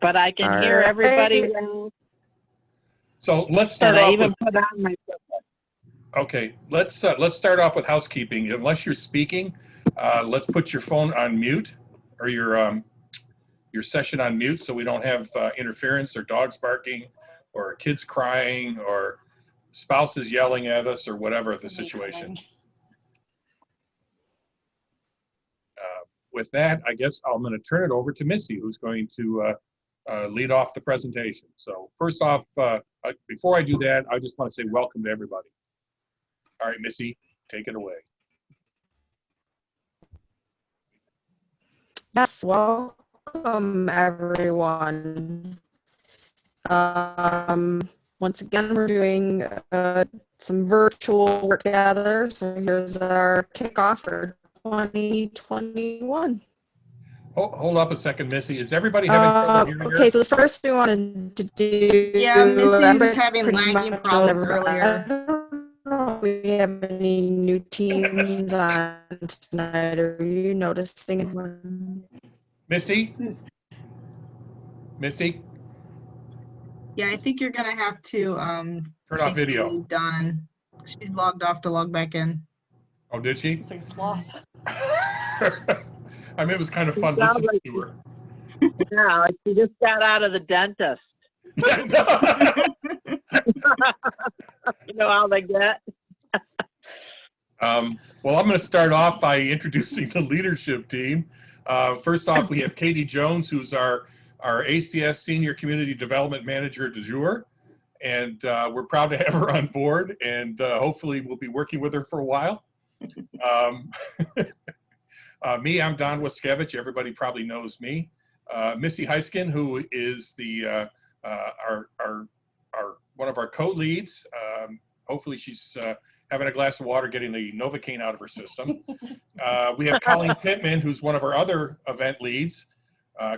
But I can hear everybody well. So let's start And I off even with, put on my okay, let's start off with housekeeping. Unless you're speaking, let's put your phone on mute, or your session on mute, so we don't have interference or dogs barking or kids crying or spouses yelling at us or whatever the situation. With that, I guess I'm going to turn it over to Missy, who's going to lead off the presentation. So first off, before I do that, I just want to say welcome to everybody. All right, Missy, take it away. Yes, welcome everyone. Once again, we're doing some virtual work together. So here's our kickoff for 2021. Hold up a second, Missy. Is everybody having trouble hearing her? Okay, so the first we wanted to do. Yeah, Missy was having lagging problems earlier. I don't know if we have any new teams on tonight. Are you noticing anyone? Missy? Missy? Yeah, I think you're gonna have to Turn off video. Done. She logged off to log back in. Oh, did she? It's like sloth. I mean, it was kind of fun listening to her. Yeah, like she just got out of the dentist. You know how they get? Well, I'm going to start off by introducing the leadership team. First off, we have Katie Jones, who's our ACS Senior Community Development Manager du jour. And we're proud to have her on board, and hopefully we'll be working with her for a while. Me, I'm Don Waskevich. Everybody probably knows me. Missy Heiskin, who is the one of our co-leads. Hopefully she's having a glass of water, getting the Novocaine out of her system. We have Colleen Pittman, who's one of our other event leads.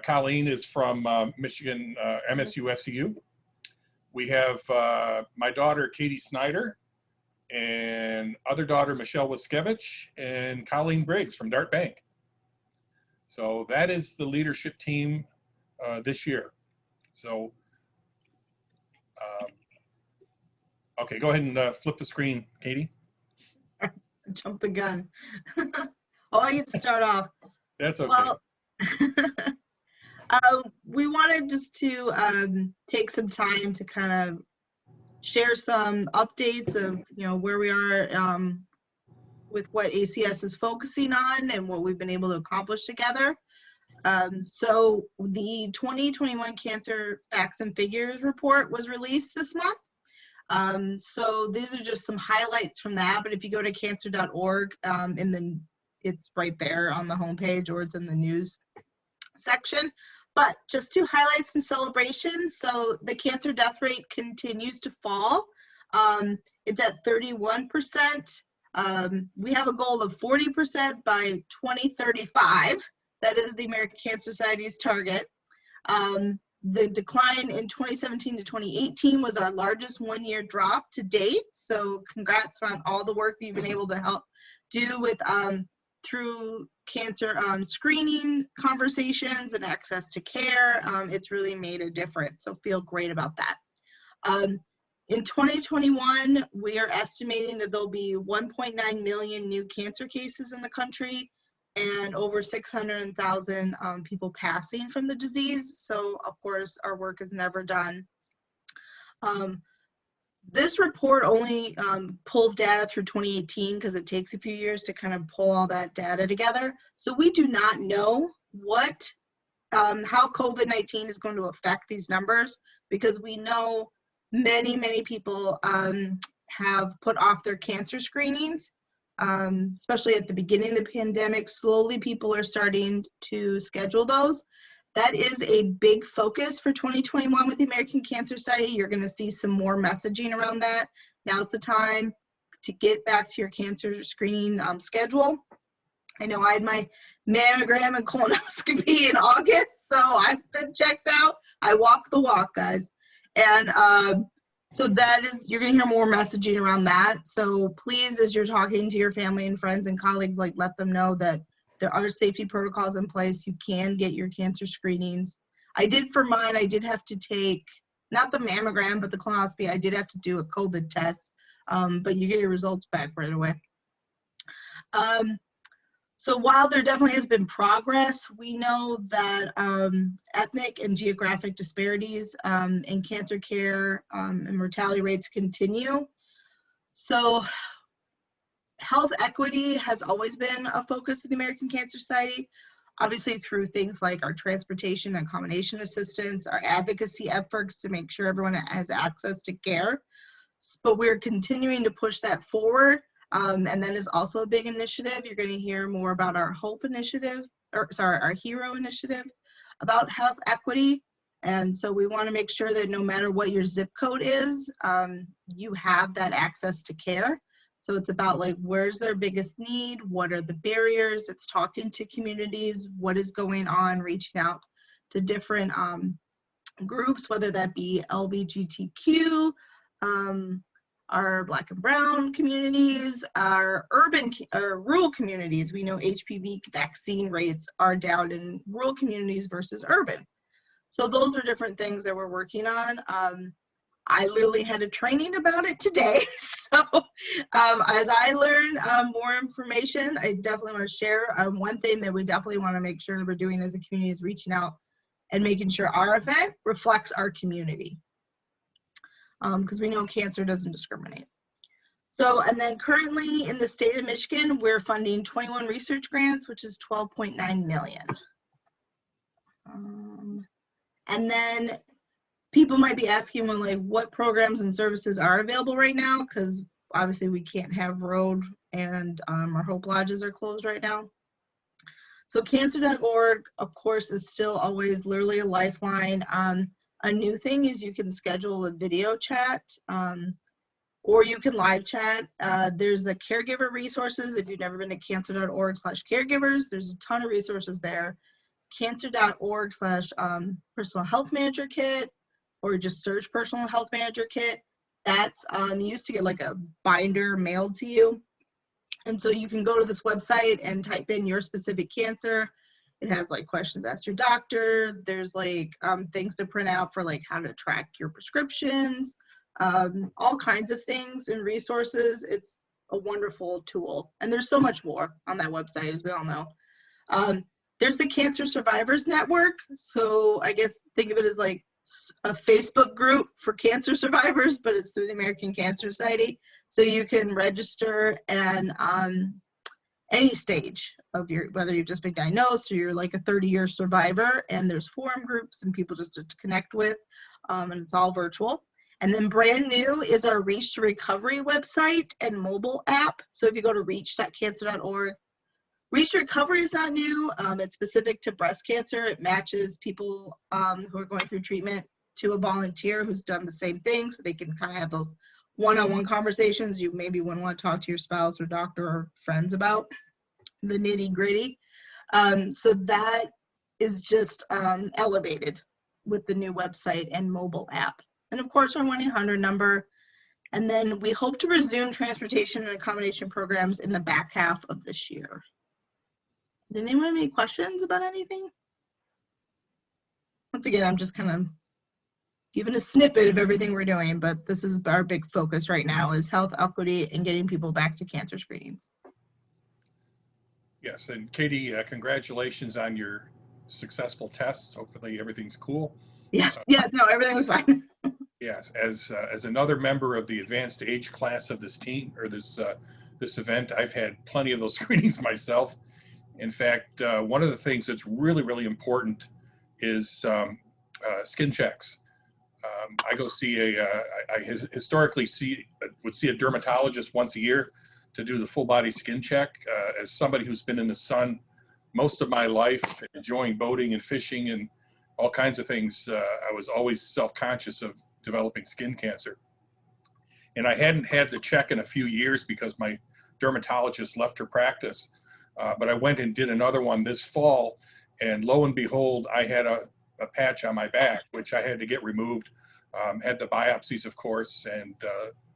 Colleen is from Michigan MSU FCU. We have my daughter, Katie Snyder, and other daughter, Michelle Waskevich, and Colleen Briggs from Dart Bank. So that is the leadership team this year. So, okay, go ahead and flip the screen, Katie. Jump the gun. Oh, I get to start off. That's okay. Well, we wanted just to take some time to kind of share some updates of where we are with what ACS is focusing on and what we've been able to accomplish together. So the 2021 Cancer Facts and Figures report was released this month. So these are just some highlights from that, but if you go to cancer.org, it's right there on the homepage, or it's in the news section. But just to highlight some celebrations, so the cancer death rate continues to fall. It's at 31%. We have a goal of 40% by 2035. That is the American Cancer Society's target. The decline in 2017 to 2018 was our largest one-year drop to date. So congrats on all the work that you've been able to help do with through cancer screening conversations and access to care. It's really made a difference, so feel great about that. In 2021, we are estimating that there'll be 1.9 million new cancer cases in the country and over 600,000 people passing from the disease. So of course, our work is never done. This report only pulls data through 2018 because it takes a few years to kind of pull all that data together. So we do not know how COVID-19 is going to affect these numbers, because we know many people have put off their cancer screenings, especially at the beginning of the pandemic. Slowly people are starting to schedule those. That is a big focus for 2021 with the American Cancer Society. You're going to see some more messaging around that. Now's the time to get back to your cancer screening schedule. I know I had my mammogram and colonoscopy in August, so I've been checked out. I walk the walk, guys. And so that is, you're going to hear more messaging around that. So please, as you're talking to your family and friends and colleagues, let them know that There are safety protocols in place. You can get your cancer screenings. I did for mine, I did have to take, not the mammogram, but the colonoscopy. I did have to do a COVID test, but you get your results back right away. So while there definitely has been progress, we know that ethnic and geographic disparities in cancer care and mortality rates continue. So health equity has always been a focus of the American Cancer Society, obviously through things like our transportation and accommodation assistance, our advocacy efforts to make sure everyone has access to care. But we're continuing to push that forward. And that is also a big initiative. You're going to hear more about our HOPE initiative, or sorry, our HERO initiative about health equity. And so we want to make sure that no matter what your zip code is, you have that access to care. So it's about like, where's their biggest need? What are the barriers? It's talking to communities, what is going on, reaching out to different groups, whether that be LGBTQ, our Black and Brown communities, our urban or rural communities. We know HPV vaccine rates are down in rural communities versus urban. So those are different things that we're working on. I literally had a training about it today. So as I learn more information, I definitely want to share. One thing that we definitely want to make sure that we're doing as a community is reaching out and making sure our event reflects our community. Because we know cancer doesn't discriminate. So, and then currently in the state of Michigan, we're funding 21 research grants, which is 12.9 million. And then people might be asking, well, like, what programs and services are available right now? Because obviously we can't have road, and our Hope Lodges are closed right now. So cancer.org, of course, is still always literally a lifeline. A new thing is you can schedule a video chat, or you can live chat. There's a caregiver resources. If you've never been to cancer.org/caregivers, there's a ton of resources there. Cancer.org/personal health manager kit, or just search personal health manager kit. That's you used to get like a binder mailed to you. And so you can go to this website and type in your specific cancer. It has like questions ask your doctor. There's like things to print out for like how to track your prescriptions, all kinds of things and resources. It's a wonderful tool. And there's so much more on that website, as we all know. There's the Cancer Survivors Network. So I guess think of it as like a Facebook group for cancer survivors, but it's through the American Cancer Society. So you can register and any stage of your, whether you've just been diagnosed or you're like a 30-year survivor, and there's forum groups and people just to connect with, and it's all virtual. And then brand new is our Reach to Recovery website and mobile app. So if you go to reach.cancer.org, Reach to Recovery is not new. It's specific to breast cancer. It matches people who are going through treatment to a volunteer who's done the same thing, so they can kind of have those one-on-one conversations you maybe wouldn't want to talk to your spouse or doctor or friends about, the nitty-gritty. So that is just elevated with the new website and mobile app. And of course, our 1-800 number. And then we hope to resume transportation and accommodation programs in the back half of this year. Did anyone have any questions about anything? Once again, I'm just kind of giving a snippet of everything we're doing, but this is our big focus right now, is health equity and getting people back to cancer screenings. Yes, and Katie, congratulations on your successful tests. Hopefully everything's cool. Yes, yes, no, everything was fine. Yes, as another member of the advanced age class of this team, or this event, I've had plenty of those screenings myself. In fact, one of the things that's really, really important is skin checks. I go see I historically would see a dermatologist once a year to do the full body skin check. As somebody who's been in the sun most of my life, enjoying boating and fishing and all kinds of things, I was always self-conscious of developing skin cancer. And I hadn't had the check in a few years because my dermatologist left her practice. But I went and did another one this fall, and lo and behold, I had a patch on my back, which I had to get removed. Had the biopsies, of course, and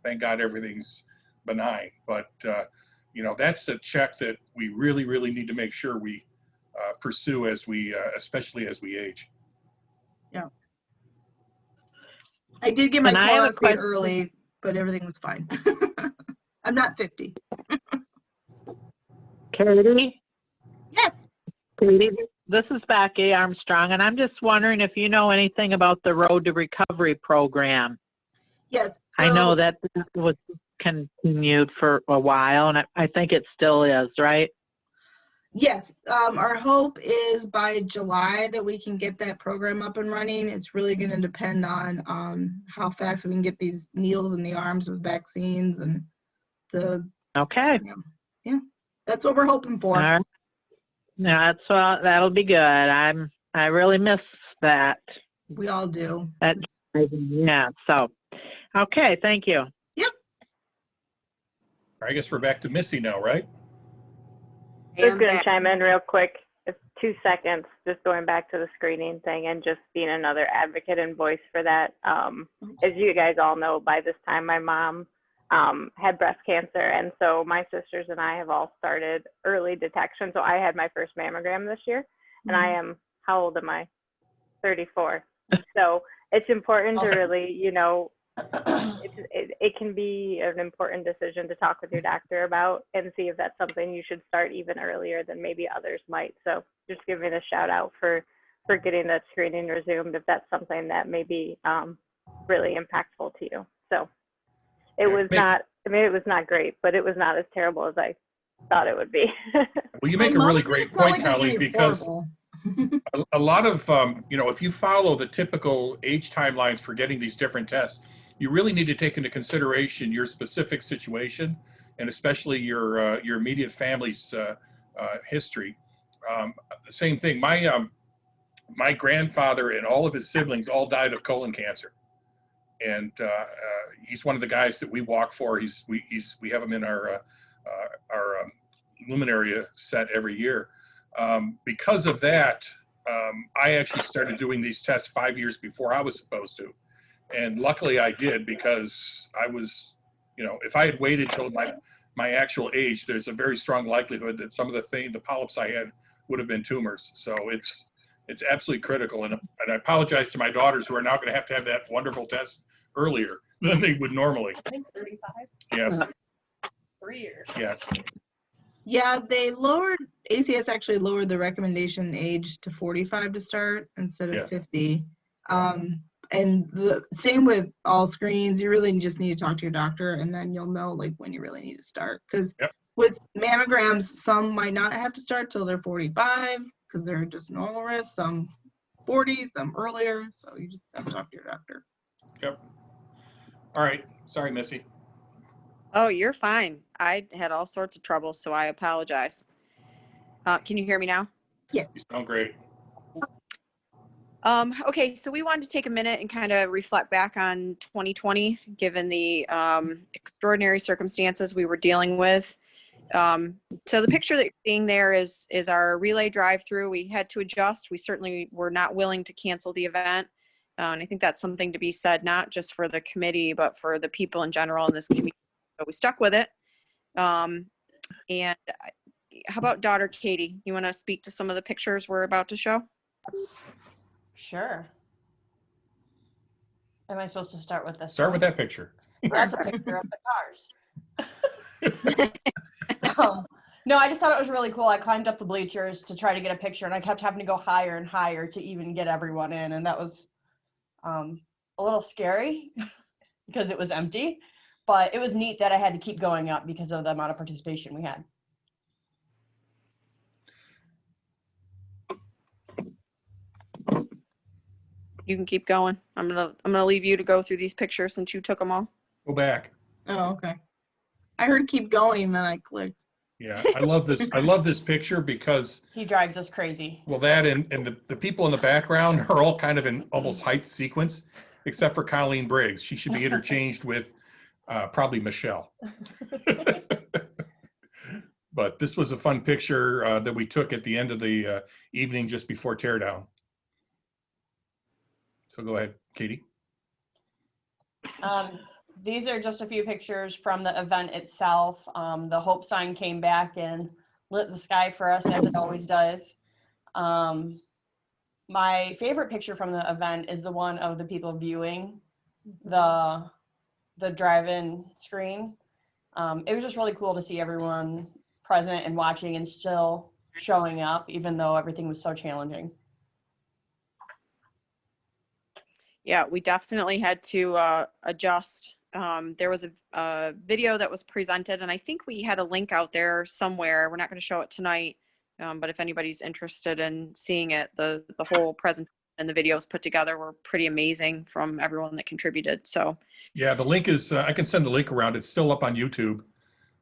thank God everything's benign. But that's a check that we really, really need to make sure we pursue as we, especially as we age. Yeah. I did get my And I have a colonoscopy question. early, but everything was fine. I'm not 50. Katie? Yes. Katie, this is Becky Armstrong, and I'm just wondering if you know anything about the Road to Recovery program. Yes. I know So, that was continued for a while, and I think it still is, right? yes. Our hope is by July that we can get that program up and running. It's really going to depend on how fast we can get these needles in the arms with vaccines and the, Okay. yeah, that's what we're hoping for. All right. Yeah, that'll be good. I really miss that. We all do. Yeah. So, okay. Thank you. Yep. I guess we're back to Missy now, right? Just going to chime in real quick. It's 2 seconds, just going back to the screening thing and just being another advocate and voice for that. As you guys all know, by this time, my mom had breast cancer. And so my sisters and I have all started early detection. So I had my first mammogram this year, and I am, how old am I? 34. So it's important to really, it can be an important decision to talk with your doctor about and see if that's something you should start even earlier than maybe others might. So just giving a shout out for getting that screening resumed if that's something that may be really impactful to you. So it was not, it was not great, but it was not as terrible as I thought it would be. Well, you make a really great point, Colleen, because a lot of, if you follow the typical age timelines for getting these different tests, you really need to take into consideration your specific situation and especially your immediate family's history. The same thing, my grandfather and all of his siblings all died of colon cancer. And he's one of the guys that we walk for. We have him in our luminary set every year. Because of that, I actually started doing these tests 5 years before I was supposed to. And luckily I did, because I was, if I had waited till my actual age, there's a very strong likelihood that some of the polyps I had would have been tumors. So it's absolutely critical. And I apologize to my daughters who are now going to have that wonderful test earlier than they would normally. I think 35. Yes. 3 years. Yes. Yeah, ACS actually lowered the recommendation age to 45 to start instead of 50. And the same with all screens, you really just need to talk to your doctor, and then you'll know when you really need to start. Because with mammograms, some might not have to start till they're 45 because they're just normal risk, some 40, some earlier. So you just have to talk to your doctor. Yep. All right. Sorry, Missy. Oh, you're fine. I had all sorts of trouble, so I apologize. Can you hear me now? Yes. You sound great. Okay, so we wanted to take a minute and kind of reflect back on 2020, given the extraordinary circumstances we were dealing with. So the picture that you're seeing there is our relay drive-through. We had to adjust. We certainly were not willing to cancel the event. And I think that's something to be said, not just for the committee, but for the people in general in this community. So we stuck with it. And how about daughter Katie? You want to speak to some of the pictures we're about to show? Sure. Am I supposed to start with this? Start with that picture. That's a picture of the cars. No, I just thought it was really cool. I climbed up the bleachers to try to get a picture, and I kept having to go higher and higher to even get everyone in, and that was a little scary because it was empty, but it was neat that I had to keep going up because of the amount of participation we had. You can keep going. I'm gonna leave you to go through these pictures since you took them all. Go back. Oh, okay. I heard keep going, then I clicked. Yeah, I love this. I love this picture because he drives us crazy. Well, that and the people in the background are all kind of in almost height sequence, except for Colleen Briggs. She should be interchanged with probably Michelle. But this was a fun picture that we took at the end of the evening just before teardown. So go ahead, Katie. These are just a few pictures from the event itself. The hope sign came back and lit the sky for us, as it always does. My favorite picture from the event is the one of the people viewing the drive-in screen. It was just really cool to see everyone present and watching and still showing up, even though everything was so challenging. Yeah, we definitely had to adjust. There was a video that was presented, and I think we had a link out there somewhere. We're not going to show it tonight, but if anybody's interested in seeing it, the whole presentation and the videos put together were pretty amazing from everyone that contributed. So Yeah, the link is, I can send the link around. It's still up on YouTube.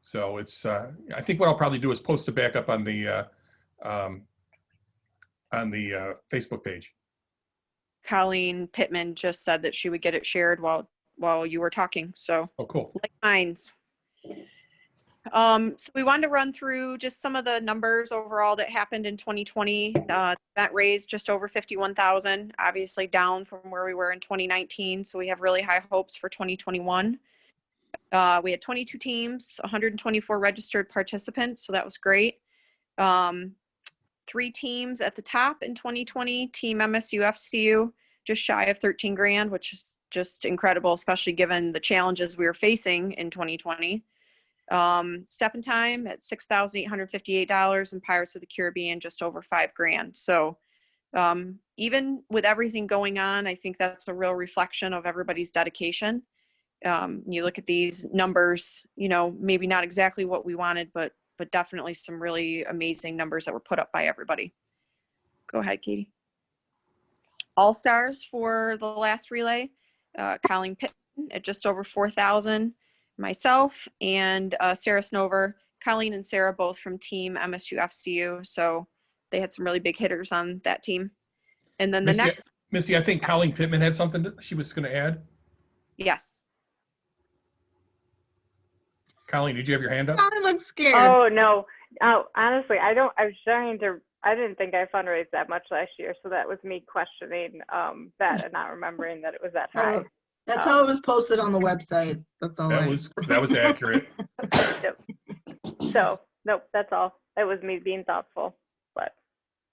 So it's, I think what I'll probably do is post it back up on the Facebook page. Colleen Pittman just said that she would get it shared while you were talking. So Oh, cool. like minds. So we wanted to run through just some of the numbers overall that happened in 2020. That raised just over 51,000, obviously down from where we were in 2019. So we have really high hopes for 2021. We had 22 teams, 124 registered participants. So that was great. 3 teams at the top in 2020, Team MSU FCU, just shy of 13 grand, which is just incredible, especially given the challenges we were facing in 2020. Step in Time at $6,858, and Pirates of the Caribbean just over 5 grand. So even with everything going on, I think that's a real reflection of everybody's dedication. You look at these numbers, you know, maybe not exactly what we wanted, but definitely some really amazing numbers that were put up by everybody. Go ahead, Katie. All-stars for the last relay, Colleen Pittman at just over 4,000, myself and Sarah Snover. Colleen and Sarah both from Team MSU FCU, so they had some really big hitters on that team. And then the Missy, I think Colleen Pittman had something that she was going to add. Yes. Colleen, did you have your hand up? Colleen looks scared. Oh, no. Oh, honestly, I didn't think I fundraised that much last year. So that was me questioning that and not remembering that it was that high. That's how it was posted on the website. That's all. That was accurate. Yep. So, nope, that's all. It was me being thoughtful, but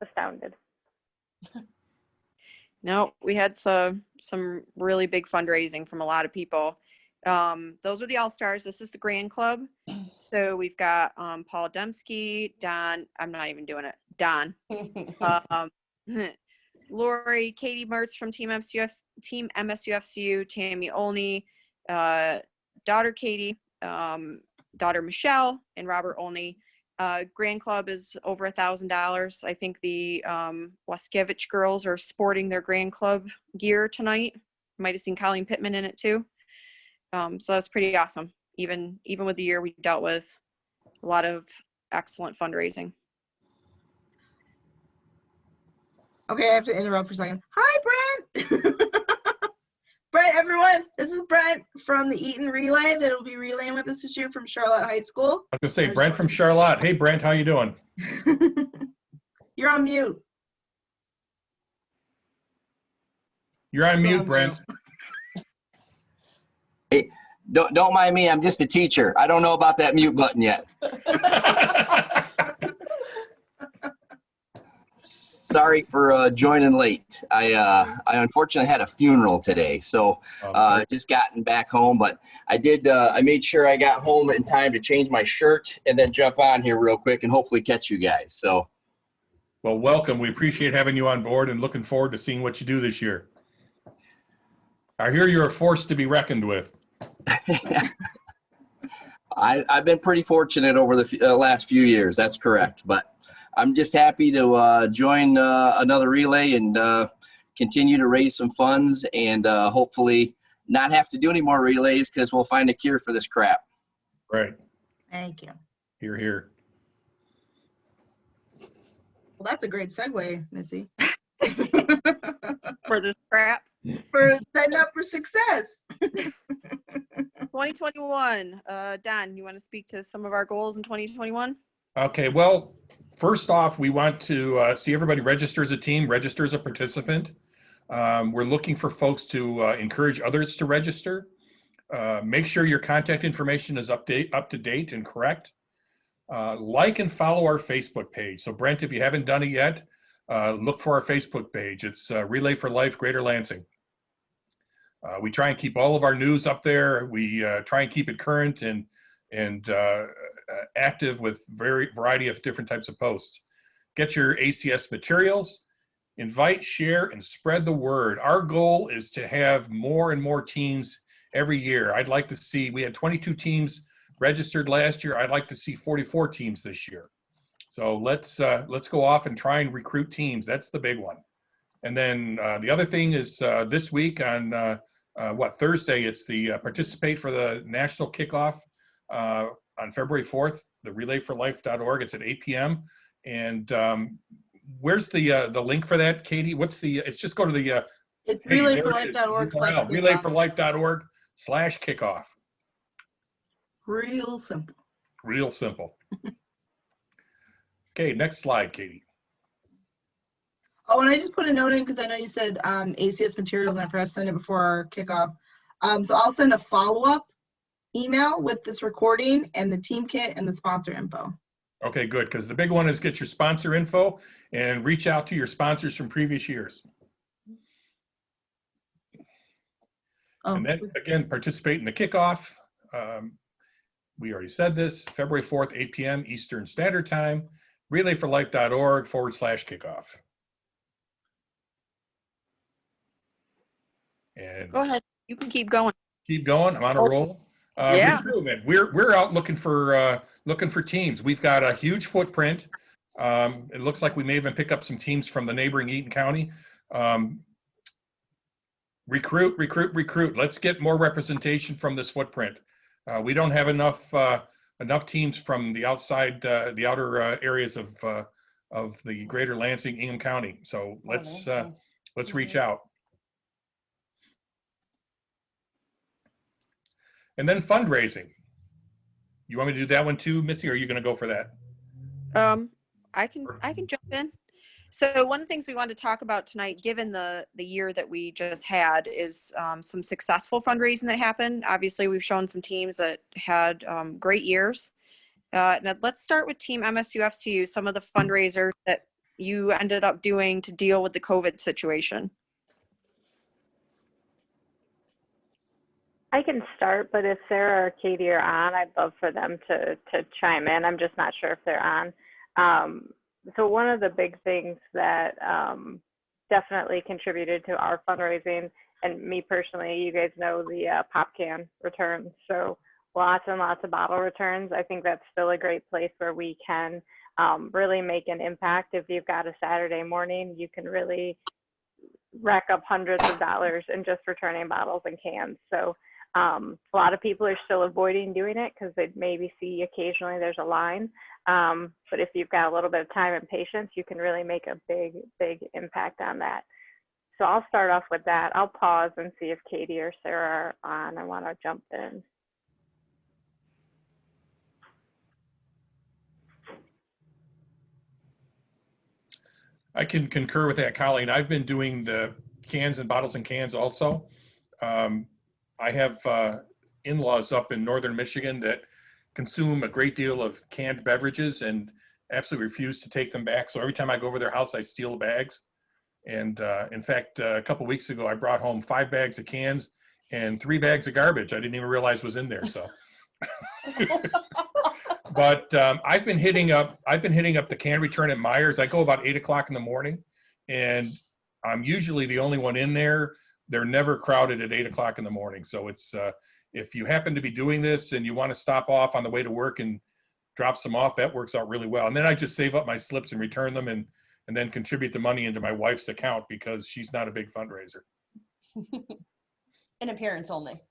astounded. No, we had some really big fundraising from a lot of people. Those are the All-Stars. This is the Grand Club. So we've got Paul Dembski, Don, I'm not even doing it, Don, Lori, Katie Mertz from Team MSUFCU, Tammy Olney, daughter Katie, daughter Michelle, and Robert Olney. Grand Club is over $1,000. I think the Waskiewicz girls are sporting their Grand Club gear tonight. Might have seen Colleen Pittman in it too. So that's pretty awesome. Even with the year we dealt with, a lot of excellent fundraising. Okay, I have to interrupt for a second. Hi, Brent. Brent, everyone. This is Brent from the Eaton Relay that will be relaying with us this year from Charlotte High School. I was going to say, Brent from Charlotte. Hey, Brent, how you doing? You're on mute. You're on mute, Brent. Hey, don't mind me. I'm just a teacher. I don't know about that mute button yet. Sorry for joining late. I unfortunately had a funeral today, so just gotten back home. But I did. I made sure I got home in time to change my shirt and then jump on here real quick and hopefully catch you guys. So, well, welcome. We appreciate having you on board and looking forward to seeing what you do this year. I hear you're a force to be reckoned with. I've been pretty fortunate over the last few years. That's correct, but I'm just happy to join another relay and continue to raise some funds and hopefully not have to do any more relays because we'll find a cure for this crap. Right. Thank you. Hear, hear. Well, that's a great segue, Missy. For this crap. For setting up for success. 2021. Don, you want to speak to some of our goals in 2021? Okay, well, first off, we want to see everybody register as a team, register as a participant. We're looking for folks to encourage others to register. Make sure your contact information is up to date and correct. Like and follow our Facebook page. So Brent, if you haven't done it yet, look for our Facebook page. It's Relay for Life Greater Lansing. We try and keep all of our news up there. We try and keep it current and active with variety of different types of posts. Get your ACS materials, invite, share, and spread the word. Our goal is to have more and more teams every year. I'd like to see, we had 22 teams registered last year. I'd like to see 44 teams this year. So let's go off and try and recruit teams. That's the big one. And then the other thing is this week on Thursday, it's the participate for the national kickoff on February 4th, the relayforlife.org. It's at 8 p.m. And where's the link for that, Katie? It's just go to the it's relayforlife.org. Relayforlife.org/kickoff. Real simple. Real simple. Okay, next slide, Katie. Oh, and I just put a note in because I know you said ACS materials, and I forgot to send it before our kickoff. So I'll send a follow-up email with this recording and the team kit and the sponsor info. Okay, good, because the big one is get your sponsor info and reach out to your sponsors from previous years. Oh. And then, again, participate in the kickoff. We already said this, February 4th, 8 p.m. Eastern Standard Time, relayforlife.org/kickoff. And Go ahead. You can keep going. keep going. I'm on a roll. Yeah. Recruitment. We're out looking for teams. We've got a huge footprint. It looks like we may even pick up some teams from the neighboring Eaton County. Recruit. Let's get more representation from this footprint. We don't have enough teams from the outside, the outer areas of the greater Lansing, Ingham County. So let's reach out. And then fundraising. You want me to do that one too, Missy, or are you going to go for that? I can jump in. So one of the things we wanted to talk about tonight, given the year that we just had, is some successful fundraising that happened. Obviously, we've shown some teams that had great years. Now let's start with Team MSU-FCU, some of the fundraisers that you ended up doing to deal with the COVID situation. I can start, but if Sarah or Katie are on, I'd love for them to chime in. I'm just not sure if they're on. So one of the big things that definitely contributed to our fundraising, and me personally, you guys know the pop can returns. So lots and lots of bottle returns. I think that's still a great place where we can really make an impact. If you've got a Saturday morning, you can really rack up hundreds of dollars in just returning bottles and cans. So a lot of people are still avoiding doing it because they maybe see occasionally there's a line. But if you've got a little bit of time and patience, you can really make a big impact on that. So I'll start off with that. I'll pause and see if Katie or Sarah are on. I want to jump in. I can concur with that, Colleen. I've been doing the cans and bottles and cans also. I have in-laws up in northern Michigan that consume a great deal of canned beverages and absolutely refuse to take them back. So every time I go over their house, I steal the bags. And in fact, a couple of weeks ago, I brought home 5 bags of cans and 3 bags of garbage I didn't even realize was in there. So, but I've been hitting up the can return at Myers. I go about 8 o'clock in the morning, and I'm usually the only one in there. They're never crowded at 8 o'clock in the morning. So it's, if you happen to be doing this and you want to stop off on the way to work and drop some off, that works out really well. And then I just save up my slips and return them and then contribute the money into my wife's account because she's not a big fundraiser. In appearance only.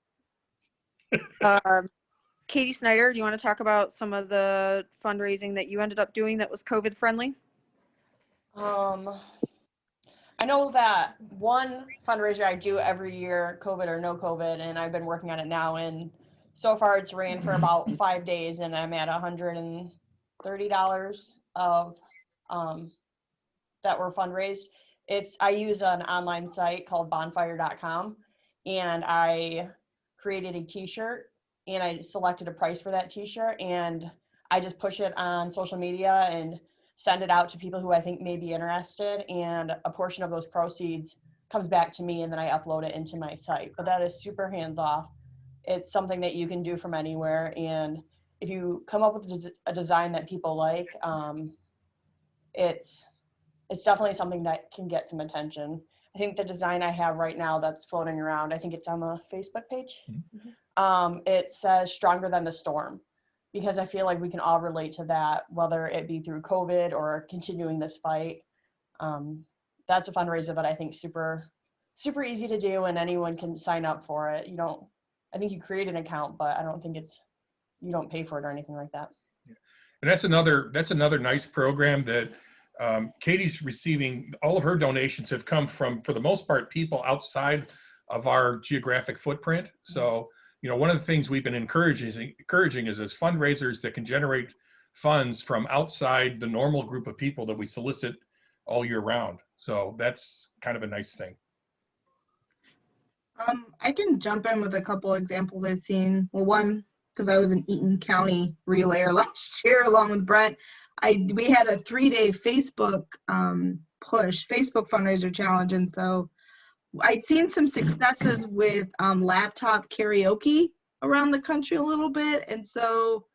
Katie Snyder, do you want to talk about some of the fundraising that you ended up doing that was COVID friendly? I know that one fundraiser I do every year, COVID or no COVID, and I've been working on it now, and so far it's ran for about 5 days, and I'm at $130 of that were fundraised. I use an online site called bonfire.com, and I created a t-shirt, and I selected a price for that t-shirt, and I just push it on social media and send it out to people who I think may be interested, and a portion of those proceeds comes back to me, and then I upload it into my site. But that is super hands-off. It's something that you can do from anywhere, and if you come up with a design that people like, it's definitely something that can get some attention. I think the design I have right now that's floating around, I think it's on the Facebook page. It says "Stronger Than the Storm," because I feel like we can all relate to that, whether it be through COVID or continuing this fight. That's a fundraiser that I think super easy to do, and anyone can sign up for it. I think you create an account, but I don't think you don't pay for it or anything like that. And that's another nice program that Katie's receiving. All of her donations have come from, for the most part, people outside of our geographic footprint. So, one of the things we've been encouraging is fundraisers that can generate funds from outside the normal group of people that we solicit all year round. So that's kind of a nice thing. I can jump in with a couple examples I've seen. Well, one, because I was an Eaton County relayer last year along with Brett, we had a 3-day Facebook Facebook fundraiser challenge, and so I'd seen some successes with laptop karaoke around the country a little bit, and so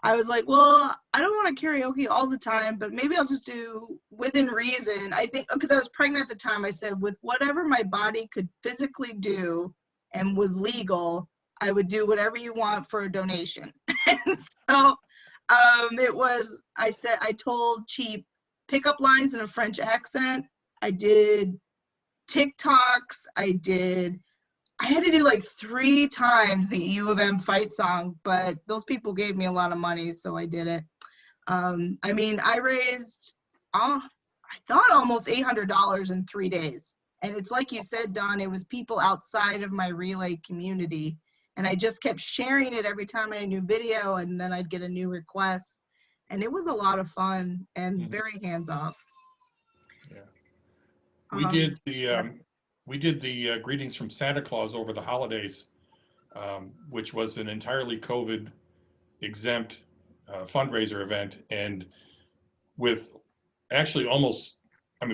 I was like, well, I don't want to karaoke all the time, but maybe I'll just do within reason. I think, because I was pregnant at the time, I said, with whatever my body could physically do and was legal, I would do whatever you want for a donation. And so I told Cheap pickup lines in a French accent. I did TikToks. I had to do like 3 times the U of M fight song, but those people gave me a lot of money, so I did it. I raised, I thought almost $800 in 3 days. And it's like you said, Don, it was people outside of my relay community. And I just kept sharing it every time I had a new video, and then I'd get a new request. And it was a lot of fun and very hands-off. Yeah. We did the greetings from Santa Claus over the holidays, which was an entirely COVID exempt fundraiser event. And with actually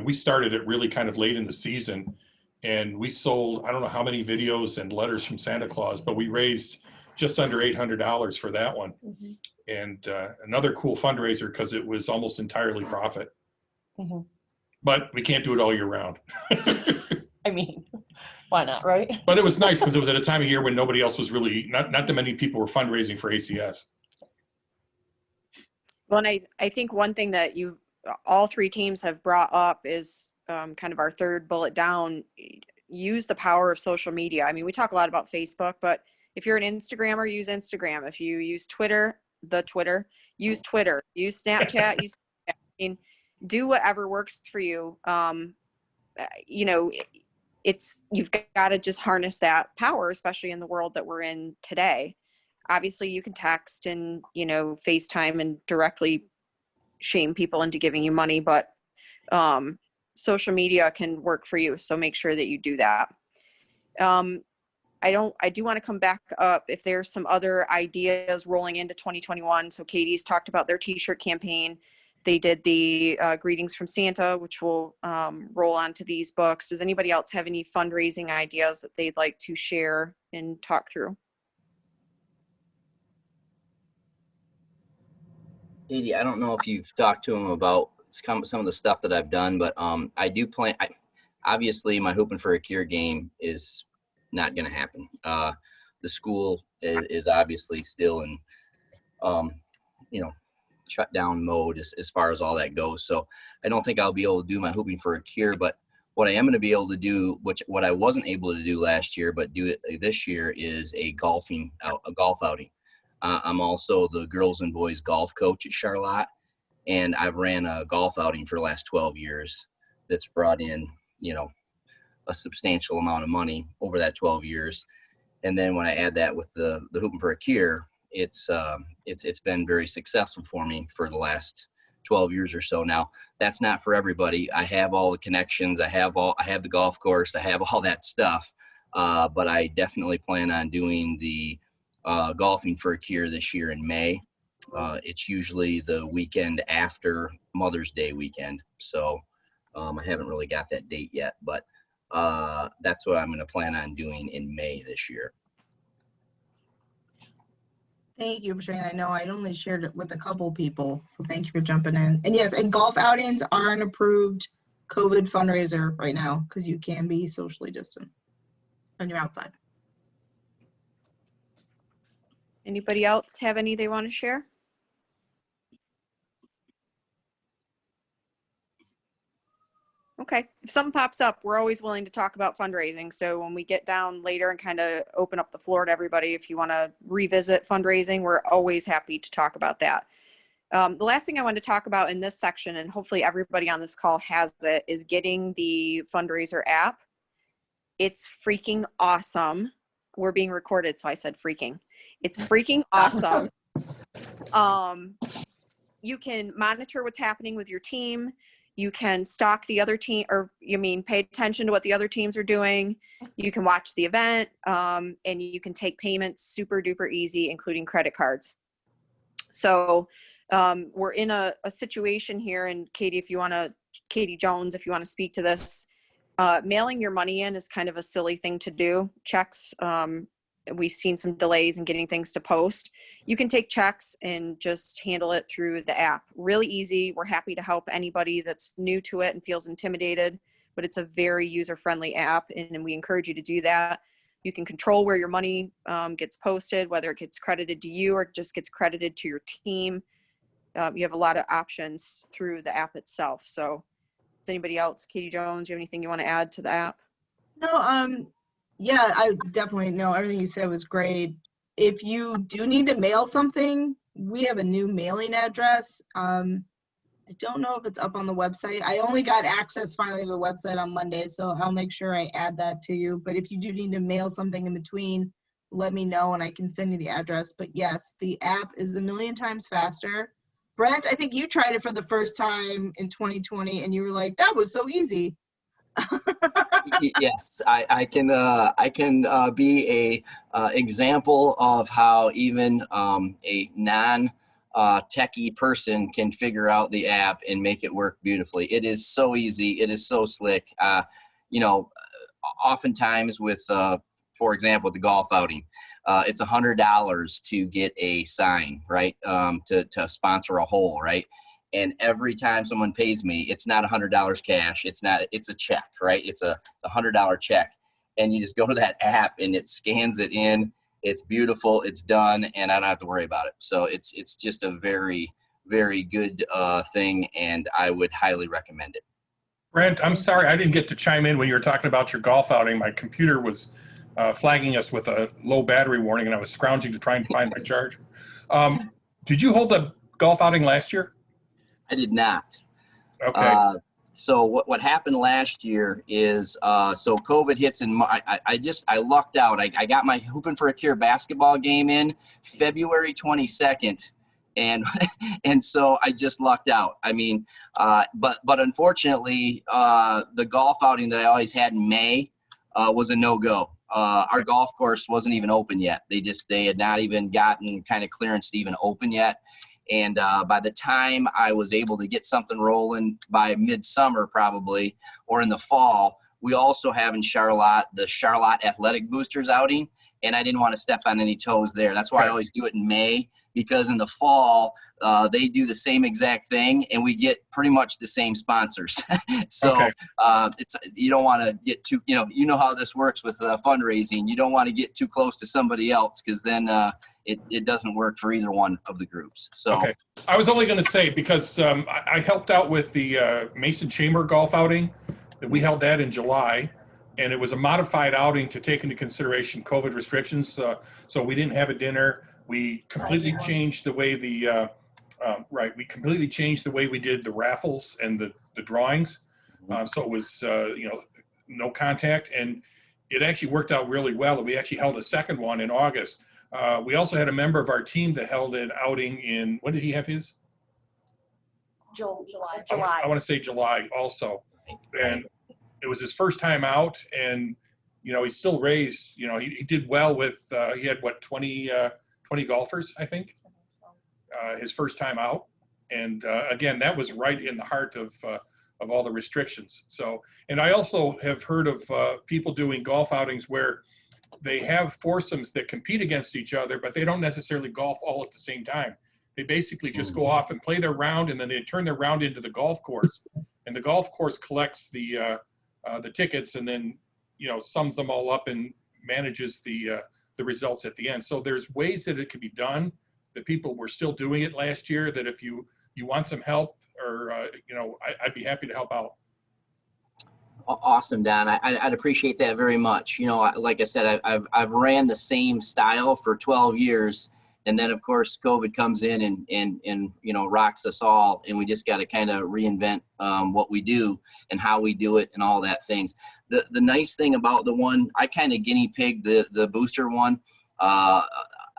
we started it really kind of late in the season, and we sold, I don't know how many videos and letters from Santa Claus, but we raised just under $800 for that one. And another cool fundraiser because it was almost entirely profit. But we can't do it all year round. I mean, why not, right? But it was nice because it was at a time of year when nobody else was really, not that many people were fundraising for ACS. Well, and I think one thing that all 3 teams have brought up is kind of our third bullet down: use the power of social media. I mean, we talk a lot about Facebook, but if you're an Instagrammer, use Instagram. If you use Twitter, use Twitter. Use Snapchat, use Snapchat. I mean, do whatever works for you. You've got to just harness that power, especially in the world that we're in today. Obviously, you can text and, FaceTime and directly shame people into giving you money, but social media can work for you. So make sure that you do that. I do want to come back up if there's some other ideas rolling into 2021. So Katie's talked about their t-shirt campaign. They did the greetings from Santa, which will roll onto these books. Does anybody else have any fundraising ideas that they'd like to share and talk through? Katie, I don't know if you've talked to him about some of the stuff that I've done, but I do plan. Obviously, my Hooping for a Cure game is not going to happen. The school is obviously still in, shutdown mode as far as all that goes. So I don't think I'll be able to do my Hooping for a Cure, but what I am going to be able to do, what I wasn't able to do last year, but do it this year, is a golf outing. I'm also the girls and boys golf coach at Charlotte, and I've ran a golf outing for the last 12 years that's brought in, a substantial amount of money over that 12 years. And then when I add that with the Hooping for a Cure, it's been very successful for me for the last 12 years or so. Now, that's not for everybody. I have all the connections. I have the golf course. I have all that stuff. But I definitely plan on doing the golfing for a cure this year in May. It's usually the weekend after Mother's Day weekend. So I haven't really got that date yet, but that's what I'm going to plan on doing in May this year. Thank you for sharing that. I know I'd only shared it with a couple people, so thank you for jumping in. And yes, and golf outings are an approved COVID fundraiser right now because you can be socially distant when you're outside. Anybody else have any they want to share? Okay, if something pops up, we're always willing to talk about fundraising. So when we get down later and kind of open up the floor to everybody, if you want to revisit fundraising, we're always happy to talk about that. The last thing I wanted to talk about in this section, and hopefully everybody on this call has it, is getting the fundraiser app. It's freaking awesome. We're being recorded, so I said freaking. It's freaking awesome. You can monitor what's happening with your team. You can stalk the other team, or pay attention to what the other teams are doing. You can watch the event, and you can take payments super duper easy, including credit cards. So we're in a situation here, and Katie Jones, if you want to speak to this, mailing your money in is kind of a silly thing to do. Checks, we've seen some delays in getting things to post. You can take checks and just handle it through the app. Really easy. We're happy to help anybody that's new to it and feels intimidated, but it's a very user-friendly app, and we encourage you to do that. You can control where your money gets posted, whether it gets credited to you or just gets credited to your team. You have a lot of options through the app itself. So does anybody else, Katie Jones, do you have anything you want to add to the app? No, yeah, I definitely know everything you said was great. If you do need to mail something, we have a new mailing address. I don't know if it's up on the website. I only got access finally to the website on Monday, so I'll make sure I add that to you. But if you do need to mail something in between, let me know and I can send you the address. But yes, the app is a million times faster. Brent, I think you tried it for the first time in 2020 and you were like, that was so easy. Yes, I can be a example of how even a non techie person can figure out the app and make it work beautifully. It is so easy. It is so slick. Oftentimes with, for example, the golf outing, it's $100 to get a sign, right? To sponsor a hole, right? And every time someone pays me, it's not $100 cash. It's a check, right? It's a $100 check. And you just go to that app and it scans it in. It's beautiful. It's done. And I don't have to worry about it. So it's just a very, very good thing. And I would highly recommend it. Brent, I'm sorry I didn't get to chime in when you were talking about your golf outing. My computer was flagging us with a low battery warning, and I was scrounging to try and find my charger. Did you hold a golf outing last year? I did not. Okay. So what happened last year is, so COVID hits and I lucked out. I got my Hoopin' for a Cure basketball game in February 22nd. And so I just lucked out. I mean, but unfortunately, the golf outing that I always had in May was a no-go. Our golf course wasn't even open yet. They had not even gotten kind of clearance to even open yet. And by the time I was able to get something rolling by midsummer probably, or in the fall, we also have in Charlotte the Charlotte Athletic Boosters outing. And I didn't want to step on any toes there. That's why I always do it in May, because in the fall, they do the same exact thing and we get pretty much the same sponsors. So you don't want to get too, you know how this works with fundraising. You don't want to get too close to somebody else, because then it doesn't work for either one of the groups. So I was only going to say, because I helped out with the Mason Chamber golf outing that we held that in July. And it was a modified outing to take into consideration COVID restrictions. So we didn't have a dinner. We completely changed the way we completely changed the way we did the raffles and the drawings. So it was, no contact. And it actually worked out really well. We actually held a second one in August. We also had a member of our team that held an outing in, when did he have his? July. I want to say July also. And it was his first time out, and he still raised, he did well with, he had what, 20 golfers, I think, his first time out. And again, that was right in the heart of all the restrictions. So, and I also have heard of people doing golf outings where they have foursomes that compete against each other, but they don't necessarily golf all at the same time. They basically just go off and play their round, and then they turn their round into the golf course, and the golf course collects the tickets, and then sums them all up and manages the results at the end. So there's ways that it could be done. That people were still doing it last year. That if you want some help, or I'd be happy to help out. Awesome, Don. I'd appreciate that very much. Like I said, I've ran the same style for 12 years. And then, of course, COVID comes in and rocks us all. And we just got to kind of reinvent what we do and how we do it and all that things. The nice thing about the one, I kind of guinea pigged the booster one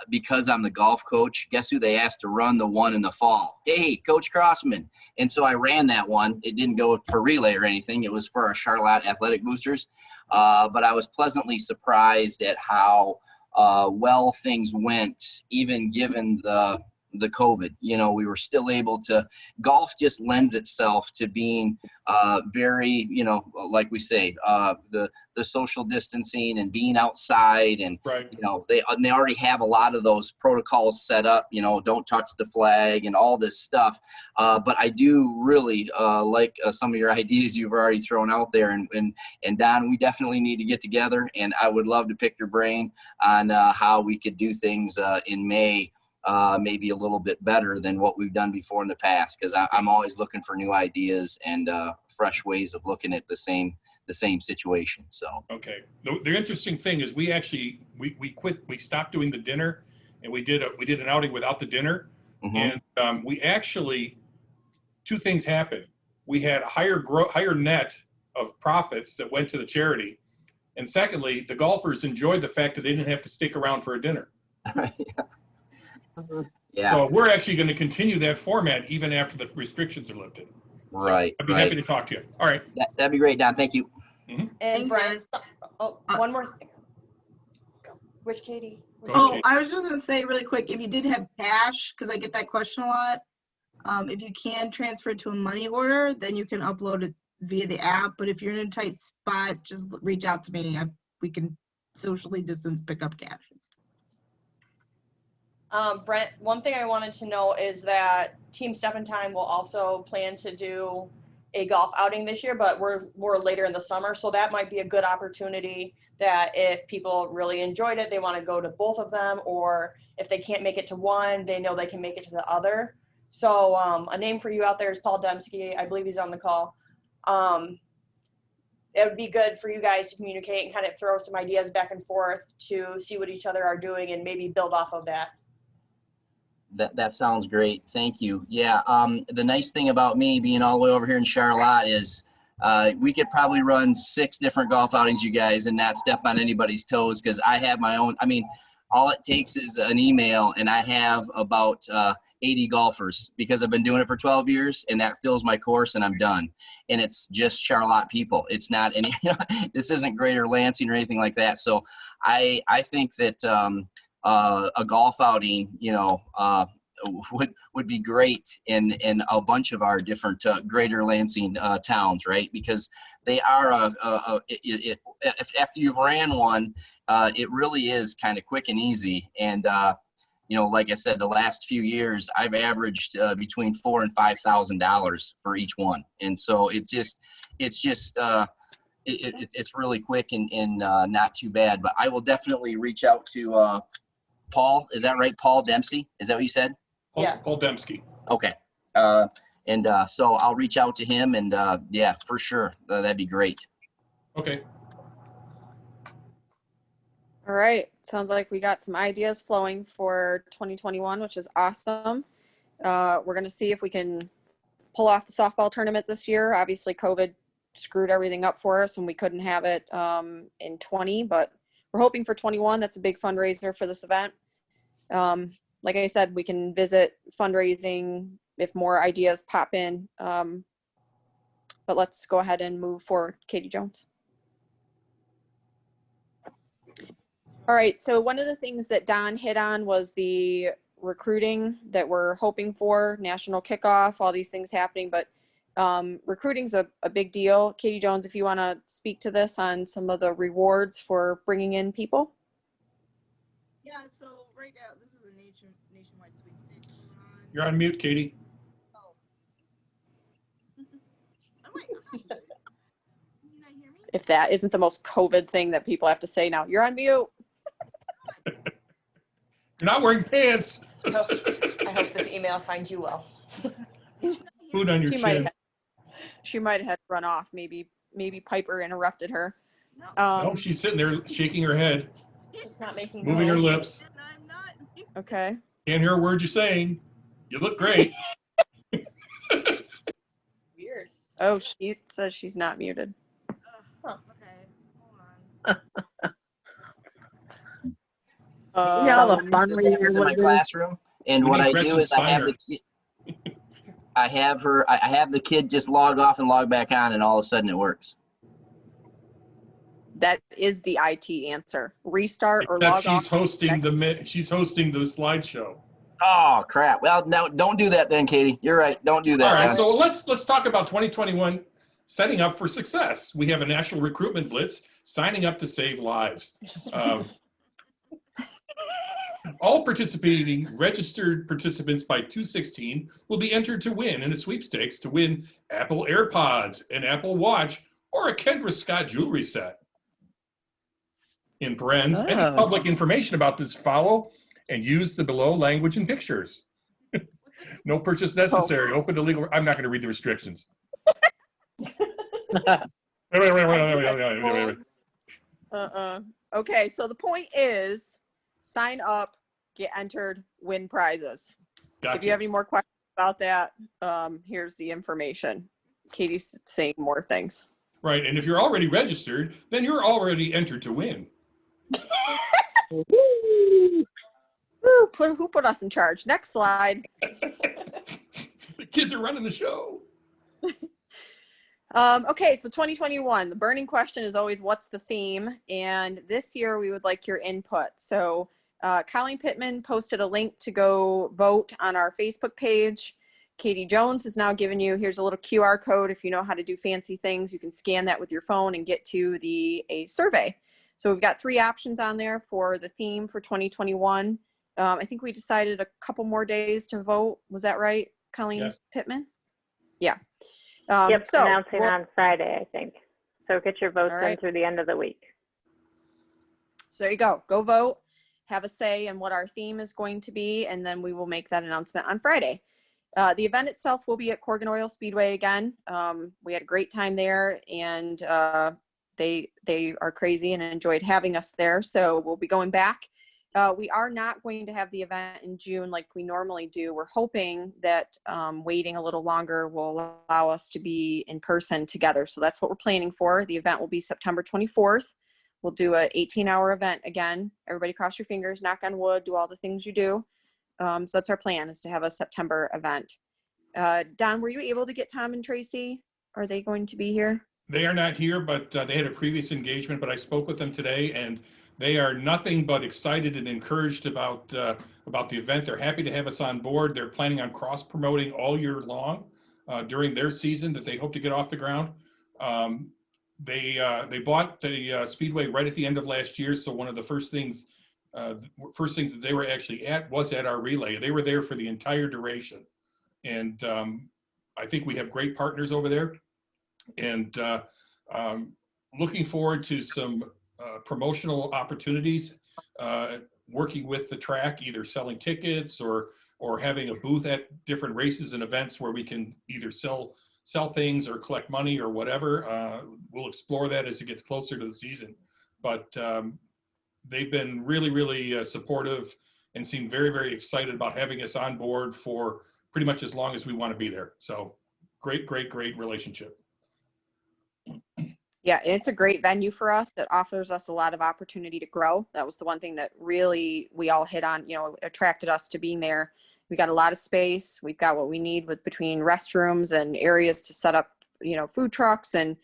because I'm the golf coach. Guess who they asked to run the one in the fall? Hey, Coach Crossman. And so I ran that one. It didn't go for relay or anything. It was for our Charlotte Athletic Boosters. But I was pleasantly surprised at how well things went, even given the COVID. We were still able to, golf just lends itself to being very, like we say, the social distancing and being outside, and right. They already have a lot of those protocols set up, don't touch the flag and all this stuff. But I do really like some of your ideas you've already thrown out there, and Don, we definitely need to get together, and I would love to pick your brain on how we could do things in May. Maybe a little bit better than what we've done before in the past, because I'm always looking for new ideas and fresh ways of looking at the same situation. So okay, the interesting thing is we stopped doing the dinner, and we did an outing without the dinner. And we actually, two things happened. We had a higher net of profits that went to the charity, and secondly, the golfers enjoyed the fact that they didn't have to stick around for a dinner. Yeah. So we're actually going to continue that format even after the restrictions are lifted. Right. So I'd be happy to talk to you. All right. That'd be great, Don. Thank you. And Brian, one more thing. Which Katie? I was just gonna say really quick, if you did have cash, because I get that question a lot, if you can transfer it to a money order, then you can upload it via the app. But if you're in a tight spot, just reach out to me. We can socially distance pick up cash. Brent, one thing I wanted to know is that Team Step in Time will also plan to do a golf outing this year, but we're later in the summer, so that might be a good opportunity that if people really enjoyed it, they want to go to both of them, or if they can't make it to one, they know they can make it to the other. So a name for you out there is Paul Dembski. I believe he's on the call. It would be good for you guys to communicate and kind of throw some ideas back and forth to see what each other are doing and maybe build off of that. That sounds great. Thank you. Yeah. The nice thing about me being all the way over here in Charlotte is we could probably run 6 different golf outings, you guys, and not step on anybody's toes, because I have my own. I mean, all it takes is an email, and I have about 80 golfers, because I've been doing it for 12 years, and that fills my course, and I'm done. And it's just Charlotte people. It's not any. This isn't Greater Lansing or anything like that. So I think that. A golf outing, would be great in a bunch of our different Greater Lansing towns, right? Because they are after you've ran one, it really is kind of quick and easy. And like I said, the last few years I've averaged between $4,000 and $5,000 for each one, and so it's really quick and not too bad. But I will definitely reach out to. Paul, is that right? Paul Dempsey? Is that what you said? Yeah. Paul Dembski. Okay. So I'll reach out to him, and yeah, for sure. That'd be great. Okay. All right. Sounds like we got some ideas flowing for 2021, which is awesome. We're going to see if we can pull off the softball tournament this year. Obviously, COVID screwed everything up for us, and we couldn't have it in 20, but we're hoping for 21. That's a big fundraiser for this event. Like I said, we can visit fundraising if more ideas pop in. But let's go ahead and move forward. Katie Jones. All right, so one of the things that Don hit on was the recruiting that we're hoping for, national kickoff, all these things happening, but recruiting's a big deal. Katie Jones, if you want to speak to this on some of the rewards for bringing in people. Yeah, so right now, this is a nationwide sweepstakes going on. You're on mute, Katie. Oh. I'm not muted. Can you not hear me? If that isn't the most COVID thing that people have to say now, you're on mute. You're not wearing pants. I hope this email finds you well. Food on your chin. She might have run off. Maybe Piper interrupted her. No, she's sitting there shaking her head, Just not making moving her lips. I'm not. Okay. Can't hear a word you're saying. You look great. Weird. Oh, she says she's not muted. Huh. Okay, hold on. Y'all Um, are fun This when you're happens in my living. classroom, and We what need I Gretchen do is I have Steiner. the kid. I have the kid just log off and log back on, and all of a sudden it works. that is the IT answer. Restart or Except log off. she's hosting the slideshow. Oh crap! Well, no, don't do that then, Katie. You're right. Don't do that. All right, Don. so let's talk about 2021 setting up for success. We have a national recruitment blitz, signing up to save lives. All participating registered participants by 2/16 will be entered to win in a sweepstakes to win Apple AirPods, an Apple Watch, or a Kendra Scott jewelry set. In parens, any Oh. public information about this follow and use the below language and pictures. No purchase necessary. Open to legal. I'm not going to read the restrictions. Okay, so the point is sign up, get entered, win prizes. Gotcha. If you have any more questions about that, here's the information. Katie's saying more things. Right, and if you're already registered, then you're already entered to win. Woo, who put us in charge? Next slide. The kids are running the show. Okay, so 2021, the burning question is always what's the theme? And this year we would like your input. So Colleen Pittman posted a link to go vote on our Facebook page. Katie Jones has now given you, here's a little QR code. If you know how to do fancy things, you can scan that with your phone and get to a survey. So we've got 3 options on there for the theme for 2021. I think we decided a couple more days to vote. Was that right, Colleen Yes. Pittman? Yeah. Yep, so announcing on Friday, I think. So get your votes All in right. through the end of the week. So there you go. Go vote. Have a say in what our theme is going to be, and then we will make that announcement on Friday. The event itself will be at Corgan Oil Speedway again. We had a great time there, and they are crazy and enjoyed having us there. So we'll be going back. We are not going to have the event in June like we normally do. We're hoping that waiting a little longer will allow us to be in person together. So that's what we're planning for. The event will be September 24th. We'll do an 18-hour event again. Everybody cross your fingers, knock on wood, do all the things you do. So that's our plan, is to have a September event. Don, were you able to get Tom and Tracy? Are they going to be here? They are not here, but they had a previous engagement, but I spoke with them today, and they are nothing but excited and encouraged about the event. They're happy to have us on board. They're planning on cross-promoting all year long during their season that they hope to get off the ground. They bought the Speedway right at the end of last year, so one of the first things that they were actually at was at our relay. They were there for the entire duration, and I think we have great partners over there, and looking forward to some promotional opportunities, working with the track, either selling tickets or having a booth at different races and events where we can either sell things or collect money or whatever. We'll explore that as it gets closer to the season. But they've been really, really supportive and seem very, very excited about having us on board for pretty much as long as we want to be there. So great, great, great relationship. Yeah, it's a great venue for us that offers us a lot of opportunity to grow. That was the one thing that really we all hit on, attracted us to being there. We got a lot of space. We've got what we need with between restrooms and areas to set up, food trucks. And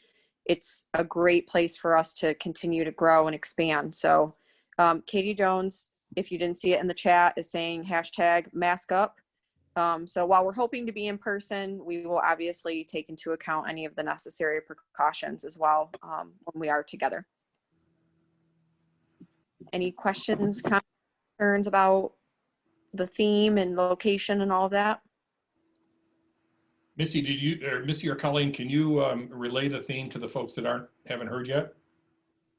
it's a great place for us to continue to grow and expand. So Katie Jones, if you didn't see it in the chat, is saying hashtag mask up. So while we're hoping to be in person, we will obviously take into account any of the necessary precautions as well when we are together. Any questions, concerns about the theme and location and all of that? Missy or Colleen, can you relay the theme to the folks that haven't heard yet?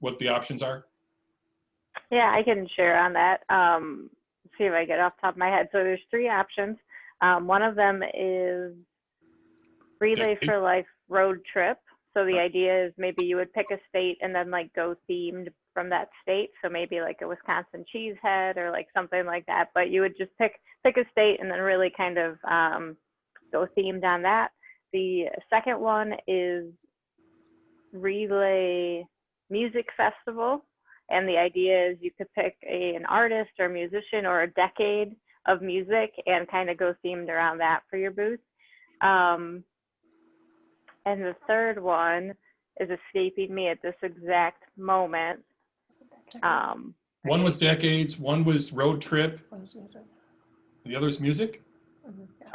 What the options are? Yeah, I can share on that. See if I get off the top of my head. So there's 3 options. One of them is Relay for Life road trip. So the idea is maybe you would pick a state and then like go themed from that state. So maybe like a Wisconsin cheese head or like something like that. But you would just pick a state and then really kind of go themed on that. The second one is Relay Music Festival. And the idea is you could pick an artist or musician or a decade of music and kind of go themed around that for your booth. And the third one is escaping me at this exact moment. One was decades, one was road trip, the other is music?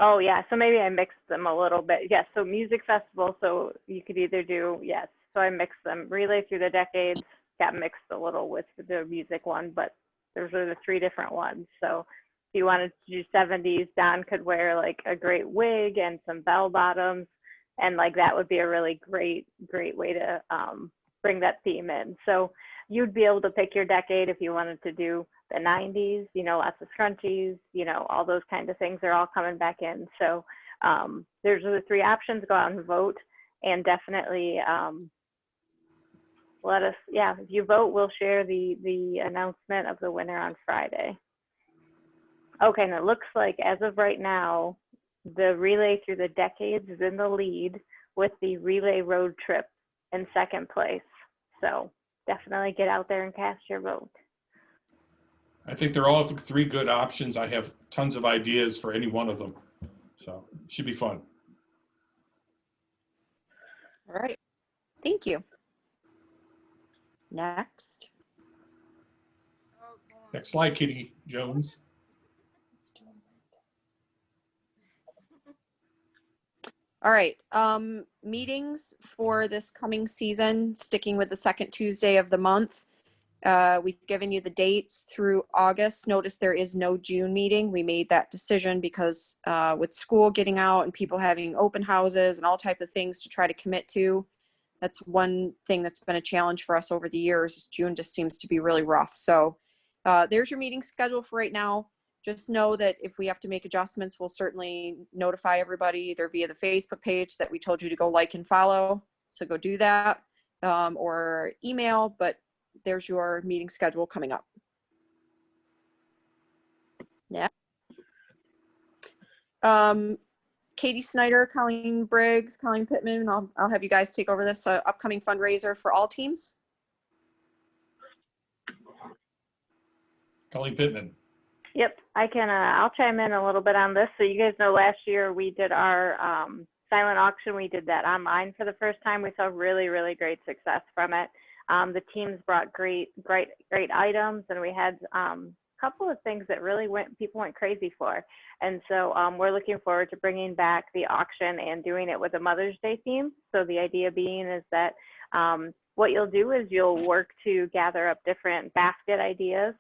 Oh yeah, so maybe I mixed them a little bit. Yes, so music festival, so you could either do, yes, so I mixed them. Relay through the decades got mixed a little with the music one, but those are the 3 different ones. So if you wanted to do 70s, Don could wear like a great wig and some bell bottoms, and like that would be a really great way to bring that theme in. So you'd be able to pick your decade if you wanted to do the 90s, you know, lots of scrunchies, you know, all those kinds of things are all coming back in. So there's the 3 options. Go out and vote, and definitely let us, yeah, if you vote, we'll share the announcement of the winner on Friday. Okay, and it looks like as of right now, the Relay Through the Decades is in the lead with the Relay Road Trip in 2nd place. So definitely get out there and cast your vote. I think they're all 3 good options. I have tons of ideas for any one of them. So it should be fun. All right, thank you. Next. Next slide, Katie Jones. All right, meetings for this coming season, sticking with the 2nd Tuesday of the month. We've given you the dates through August. Notice there is no June meeting. We made that decision because with school getting out and people having open houses and all type of things to try to commit to, that's one thing that's been a challenge for us over the years. June just seems to be really rough. So there's your meeting schedule for right now. Just know that if we have to make adjustments, we'll certainly notify everybody either via the Facebook page that we told you to go like and follow. So go do that, or email, but there's your meeting schedule coming up. Yeah. Katie Snyder, Colleen Briggs, Colleen Pittman, I'll have you guys take over this upcoming fundraiser for all teams. Colleen Pittman. Yep, I can, I'll chime in a little bit on this. So you guys know last year we did our silent auction. We did that online for the first time. We saw really, really great success from it. The teams brought great items, and we had a couple of things that really people went crazy for. And so we're looking forward to bringing back the auction and doing it with a Mother's Day theme. So the idea being is that what you'll do is you'll work to gather up different basket ideas,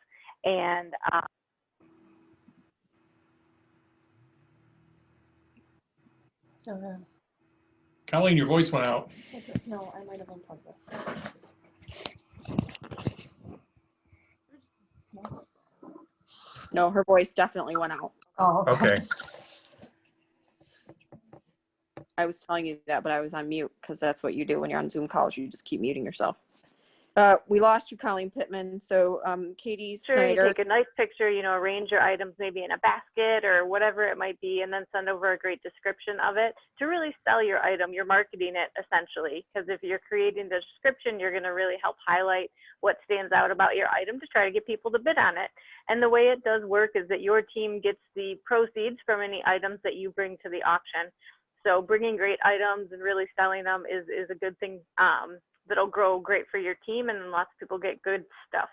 and Colleen, your voice went out. No, I might have unplugged this. No, her voice definitely went out. Oh, Okay. I was telling you that, but I was on mute because that's what you do when you're on Zoom calls. You just keep muting yourself. We lost you, Colleen Pittman. So Katie Snyder. You take a nice picture, you know, arrange your items maybe in a basket or whatever it might be, and then send over a great description of it to really sell your item. You're marketing it essentially, because if you're creating the description, you're going to really help highlight what stands out about your item to try to get people to bid on it. And the way it does work is that your team gets the proceeds from any items that you bring to the auction. So bringing great items and really selling them is a good thing. That'll grow great for your team, and lots of people get good stuff.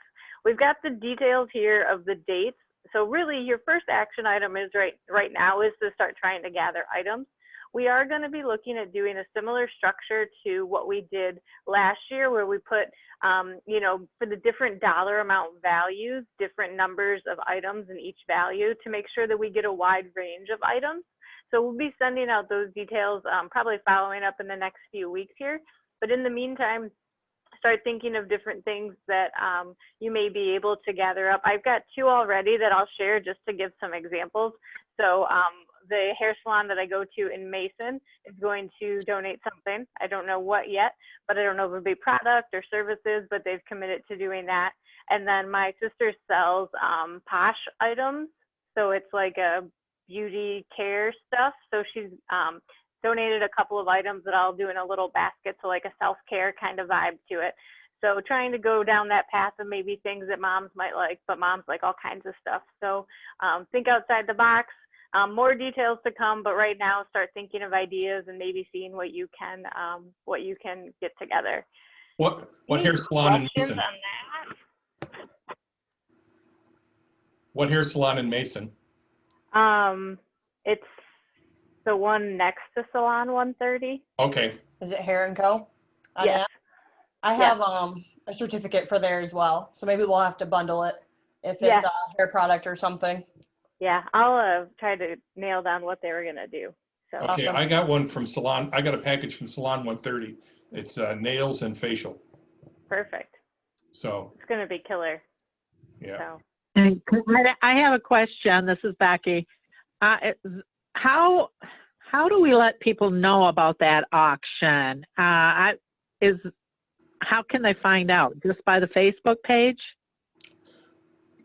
we've got the details here of the dates. So really your first action item is right now is to start trying to gather items. We are going to be looking at doing a similar structure to what we did last year, where we put, you know, for the different dollar amount values, different numbers of items in each value to make sure that we get a wide range of items. So we'll be sending out those details, probably following up in the next few weeks here. But in the meantime, start thinking of different things that you may be able to gather up. I've got 2 already that I'll share just to give some examples. So the hair salon that I go to in Mason is going to donate something. I don't know what yet, but I don't know if it'll be product or services, but they've committed to doing that. And then my sister sells Posh items. So it's like a beauty care stuff. So she's donated a couple of items that I'll do in a little basket. So like a self-care kind of vibe to it. So trying to go down that path of maybe things that moms might like, but moms like all kinds of stuff. So think outside the box. More details to come, but right now start thinking of ideas and maybe seeing what you can get together. What hair salon in Questions Mason? on that? What hair salon in Mason? It's the one next to Salon 130. Okay. Is it Hair and Co? Yes. I have a certificate for there as well, so maybe we'll have to bundle it if it's Yeah. a hair product or something. Yeah, I'll try to nail down what they were gonna do. So Okay, Awesome. I got one from Salon. I got a package from Salon 130. It's nails and facial. perfect. So, It's gonna be killer. yeah. So And I have a question. This is Becky. How do we let people know about that auction? How can they find out? Just by the Facebook page?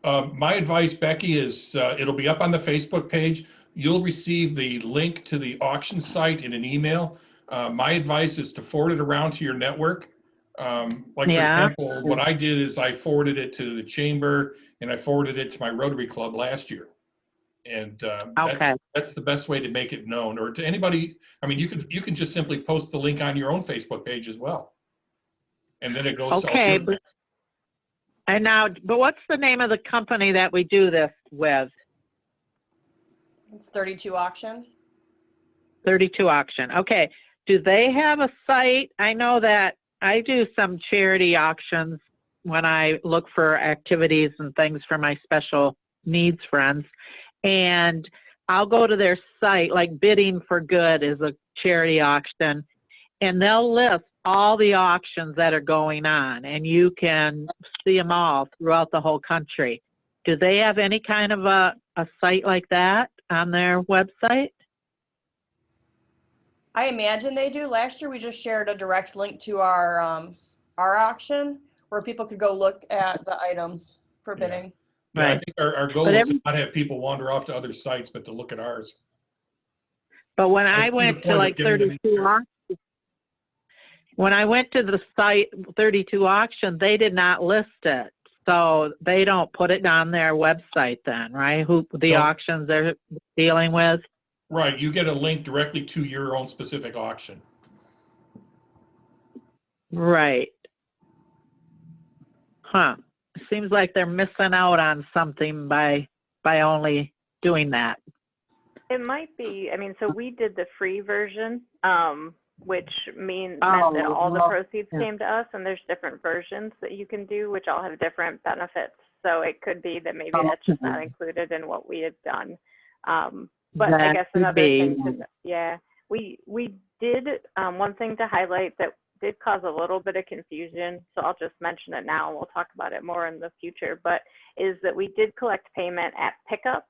My advice, Becky, is it'll be up on the Facebook page. You'll receive the link to the auction site in an email. My advice is to forward it around to your network. For example, what I did is I forwarded it to the chamber and I forwarded it to my Rotary Club last year. And that's the best way to make it known, or to anybody. I mean, you can just simply post the link on your own Facebook page as well. And then it goes to all your friends. And now, but what's the name of the company that we do this with? It's 32 Auction. 32 Auction. Okay. Do they have a site? I know that I do some charity auctions when I look for activities and things for my special needs friends. And I'll go to their site, like Bidding for Good is a charity auction, and they'll list all the auctions that are going on, and you can see them all throughout the whole country. Do they have any kind of a site like that on their website? I imagine they do. Last year we just shared a direct link to our auction where people could go look at the items for bidding. Yeah, Right. I think our goal is to not have people wander off to other sites, but to look at ours. But when I I see the went point to of like getting them in 32 here. auction, when I went to the site 32 Auction, they did not list it. So they don't put it on their website then, right? Who the No. auctions they're dealing with? Right, you get a link directly to your own specific auction. Right. Huh. Seems like they're missing out on something by only doing that. it might be. I mean, so we did the free version, which meant that all the proceeds came to us, and there's different versions that you can do, which all have different benefits. So it could be that maybe that's just not included in what we had done. But That I guess another could thing to, we did, one thing to highlight that did cause a little bit of confusion, so I'll just mention it now and we'll talk about it more in the future, but is that we did collect payment at pickup.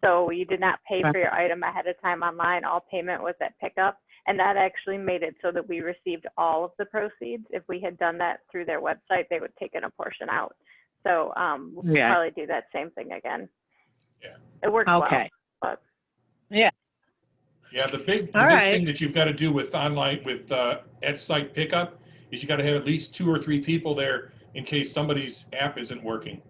So you did not pay for your item ahead of time online, all payment was at pickup, and that actually made it so that we received all of the proceeds. If we had done that through their website, they would take in a portion out. So we'll probably do that same thing again. Yeah. It works well. But Yeah, the big right. thing that you've got to do with online, with at site pickup is you got to have at least 2 or 3 people there in case somebody's app isn't working.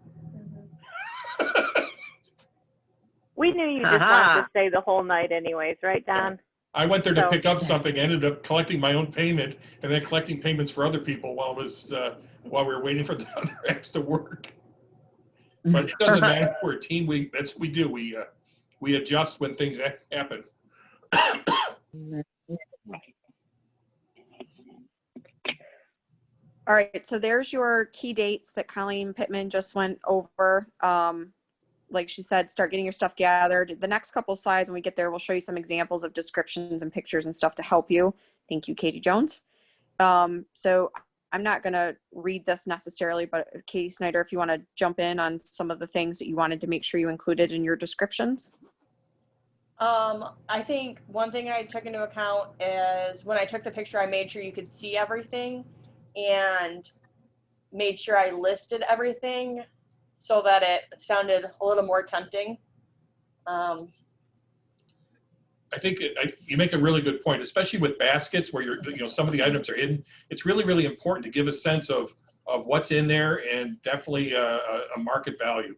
we knew you just wanted to stay the whole night anyways, right, Don? I went there to pick up something, ended up collecting my own payment and then collecting payments for other people while we were waiting for the other apps to work. But it doesn't matter. We're a team. That's what we do. We adjust when things happen. All right, so there's your key dates that Colleen Pittman just went over. Like she said, start getting your stuff gathered. The next couple slides, when we get there, we'll show you some examples of descriptions and pictures and stuff to help you. Thank you, Katie Jones. So I'm not going to read this necessarily, but Katie Snyder, if you want to jump in on some of the things that you wanted to make sure you included in your descriptions. I think one thing I took into account is when I took the picture, I made sure you could see everything and made sure I listed everything so that it sounded a little more tempting. I think you make a really good point, especially with baskets where some of the items are hidden. It's really, really important to give a sense of what's in there and definitely a market value.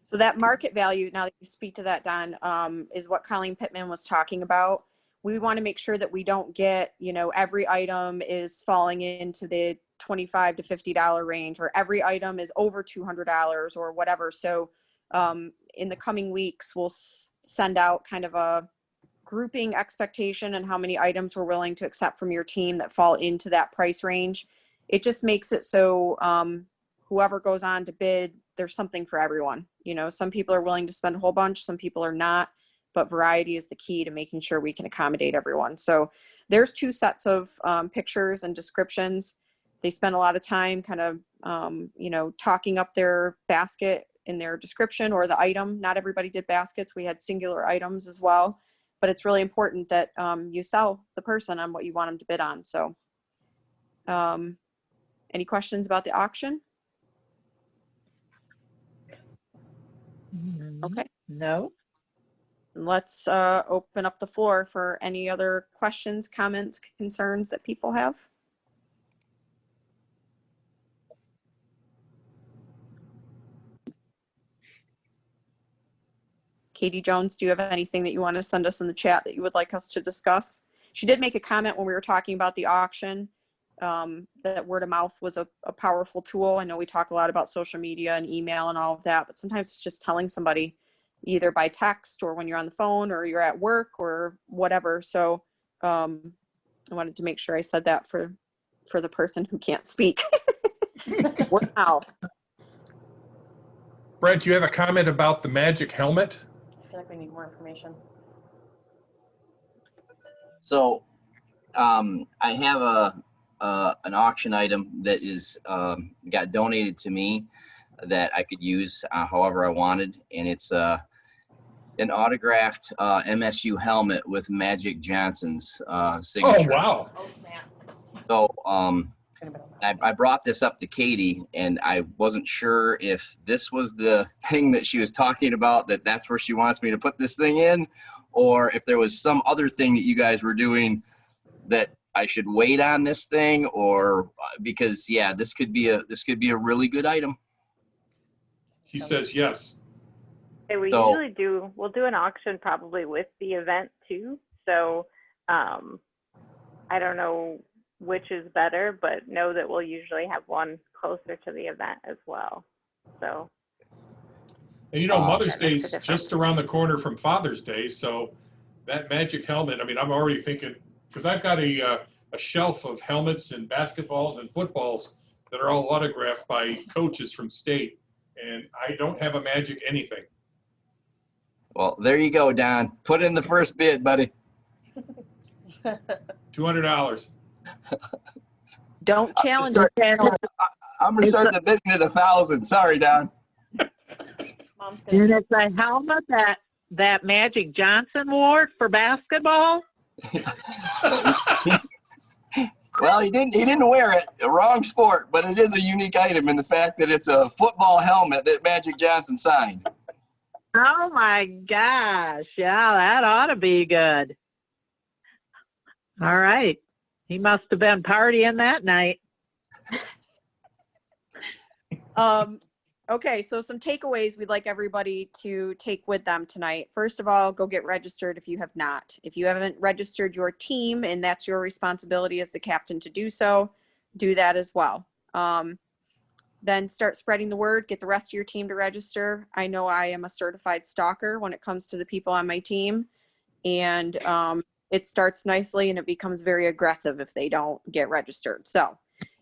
So that market value, now that you speak to that, Don, is what Colleen Pittman was talking about. We want to make sure that we don't get, every item is falling into the $25 to $50 range, or every item is over $200 or whatever. So in the coming weeks, we'll send out kind of a grouping expectation and how many items we're willing to accept from your team that fall into that price range. It just makes it so whoever goes on to bid, there's something for everyone. Some people are willing to spend a whole bunch, some people are not, but variety is the key to making sure we can accommodate everyone. So there's 2 sets of pictures and descriptions. They spend a lot of time kind of, talking up their basket in their description or the item. Not everybody did baskets. We had singular items as well, but it's really important that you sell the person on what you want them to bid on. So any questions about the auction? Okay. No. Let's open up the floor for any other questions, comments, concerns that people have. Katie Jones, do you have anything that you want to send us in the chat that you would like us to discuss? She did make a comment when we were talking about the auction, that word of mouth was a powerful tool. I know we talk a lot about social media and email and all of that, but sometimes it's just telling somebody either by text or when you're on the phone or you're at work or whatever. So I wanted to make sure I said that for the person who can't speak. Word of mouth. Brent, you have a comment about the magic helmet? I feel like we need more information. So I have an auction item that is got donated to me that I could use however I wanted, and it's an autographed MSU helmet with Magic Johnson's signature. Oh, wow. Oh, snap. So I brought this up to Katie, and I wasn't sure if this was the thing that she was talking about, that's where she wants me to put this thing in, or if there was some other thing that you guys were doing that I should wait on this thing, or because this could be a really good item. He says yes. Hey, we'll do an auction probably with the event too. So I don't know which is better, but know that we'll usually have one closer to the event as well. So. And Mother's Day is just around the corner from Father's Day, so that magic helmet, I'm already thinking, because I've got a shelf of helmets and basketballs and footballs that are all autographed by coaches from state, and I don't have a magic anything. Well, there you go, Don. Put in the first bid, buddy. $200. Don't challenge I'm it. gonna start the bidding at 1,000. Sorry, Don. And it's a helmet that Magic Johnson wore for basketball. Well, he didn't wear it. Wrong sport, but it is a unique item in the fact that it's a football helmet that Magic Johnson signed. Oh my gosh. Yeah, that ought to be good. All right. He must have been partying that night. Okay, so some takeaways we'd like everybody to take with them tonight. First of all, go get registered if you have not. If you haven't registered your team, and that's your responsibility as the captain to do so, do that as well. Then start spreading the word, get the rest of your team to register. I know I am a certified stalker when it comes to the people on my team, and it starts nicely and it becomes very aggressive if they don't get registered. So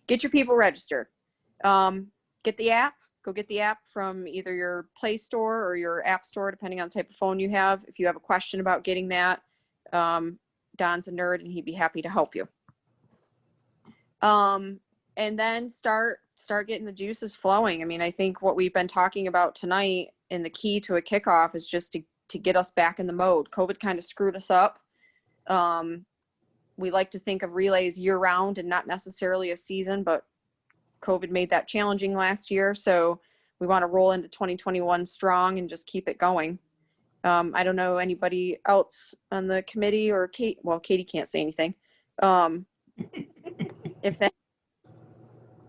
get your people registered. Get the app. Go get the app from either your Play Store or your App Store, depending on the type of phone you have. If you have a question about getting that, Don's a nerd and he'd be happy to help you. And then start getting the juices flowing. I mean, I think what we've been talking about tonight and the key to a kickoff is just to get us back in the mode. COVID kind of screwed us up. We like to think of relays year round and not necessarily a season, but COVID made that challenging last year. So we want to roll into 2021 strong and just keep it going. I don't know anybody else on the committee or Kate. Well, Katie can't say anything.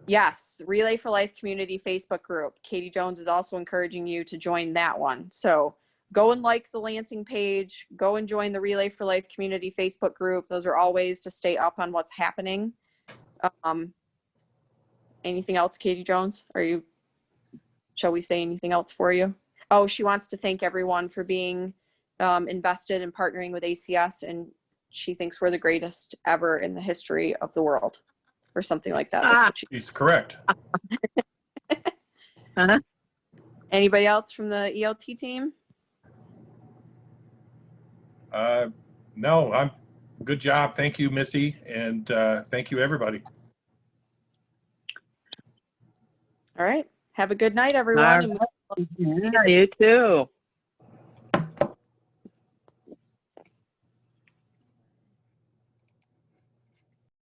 Yes, the Relay for Life community Facebook group. Katie Jones is also encouraging you to join that one. So go and like the Lansing page. Go and join the Relay for Life community Facebook group. Those are all ways to stay up on what's happening. Anything else, Katie Jones? Shall we say anything else for you? Oh, she wants to thank everyone for being invested and partnering with ACS, and she thinks we're the greatest ever in the history of the world, or something like that. She's correct. Anybody else from the ELT team? No, good job. Thank you, Missy, and thank you, everybody. All right. Have a good night, everyone. Yeah, you too.